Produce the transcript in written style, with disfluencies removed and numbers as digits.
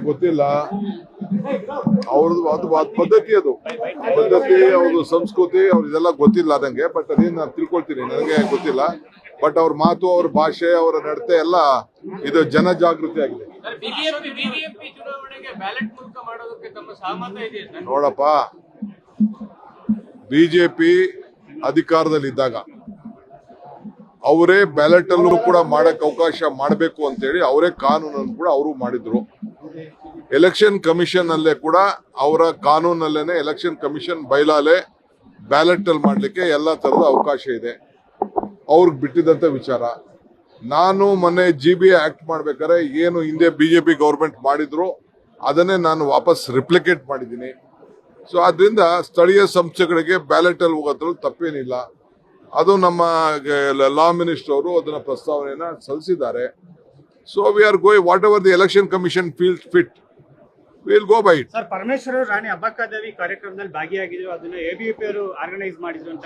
ಗೊತ್ತಿಲ್ಲ. ಅವ್ರದ್ದು ಅದು ಪದ್ಧತಿ, ಅದು ಪದ್ಧತಿ, ಅವ್ರದ್ದು ಸಂಸ್ಕೃತಿ, ಅವ್ರದೆಲ್ಲ ಗೊತ್ತಿಲ್ಲ ನಂಗೆ. ಬಟ್ ಅದೇನು ನಾನು ತಿಳ್ಕೊಳ್ತೀನಿ, ನನಗೆ ಗೊತ್ತಿಲ್ಲ. ಬಟ್ ಅವ್ರ ಮಾತು, ಅವ್ರ ಭಾಷೆ, ಅವರ ನಡತೆ ಎಲ್ಲ ಇದು ಜನಜಾಗೃತಿ ಆಗಿದೆ. ನೋಡಪ್ಪ, ಬಿಜೆಪಿ ಅಧಿಕಾರದಲ್ಲಿದ್ದಾಗ ಅವರೇ ಬ್ಯಾಲೆಟ್ ಅಲ್ಲೂ ಕೂಡ ಮಾಡಕ್ ಅವಕಾಶ ಮಾಡಬೇಕು ಅಂತೇಳಿ ಅವರೇ ಕಾನೂನನ್ನು ಕೂಡ ಅವರು ಮಾಡಿದ್ರು. ಎಲೆಕ್ಷನ್ ಕಮಿಷನ್ ಅಲ್ಲೇ ಕೂಡ ಅವರ ಕಾನೂನಲ್ಲೇನೆ ಎಲೆಕ್ಷನ್ ಕಮಿಷನ್ ಬೈಲಾಲೆ ಬ್ಯಾಲೆಟ್ ಅಲ್ಲಿ ಮಾಡ್ಲಿಕ್ಕೆ ಎಲ್ಲಾ ತರದ ಅವಕಾಶ ಇದೆ. ಅವ್ರಿಗೆ ಬಿಟ್ಟಿದಂತ ವಿಚಾರ. ನಾನು ಮೊನ್ನೆ GBA ಆಕ್ಟ್ ಮಾಡ್ಬೇಕಾದ್ರೆ ಏನು ಹಿಂದೆ ಬಿಜೆಪಿ ಗೌರ್ಮೆಂಟ್ ಮಾಡಿದ್ರು ಅದನ್ನೇ ನಾನು ವಾಪಸ್ ರಿಪ್ಲಿಕೇಟ್ ಮಾಡಿದ್ದೀನಿ. ಸೊ ಆದ್ರಿಂದ ಸ್ಥಳೀಯ ಸಂಸ್ಥೆಗಳಿಗೆ ಬ್ಯಾಲೆಟ್ ಅಲ್ಲಿ ಹೋಗೋದ್ರಲ್ಲಿ ತಪ್ಪೇನಿಲ್ಲ. ಅದು ನಮ್ಮ ಲಾ ಮಿನಿಸ್ಟರ್ ಅವರು ಅದನ್ನ ಪ್ರಸ್ತಾವನೆಯನ್ನ ಸಲ್ಲಿಸಿದ್ದಾರೆ. So we are going what the election commission feels fit, will go by it. Sir, Parameshwar Rani Abbakkadevi ಕಾರ್ಯಕ್ರಮದಲ್ಲಿ ಭಾಗಿಯಾಗಿದ್ರು, ಅದನ್ನ ABP ಅವರು ಆರ್ಗನೈಸ್ ಮಾಡಿದ್ರು ಅಂತ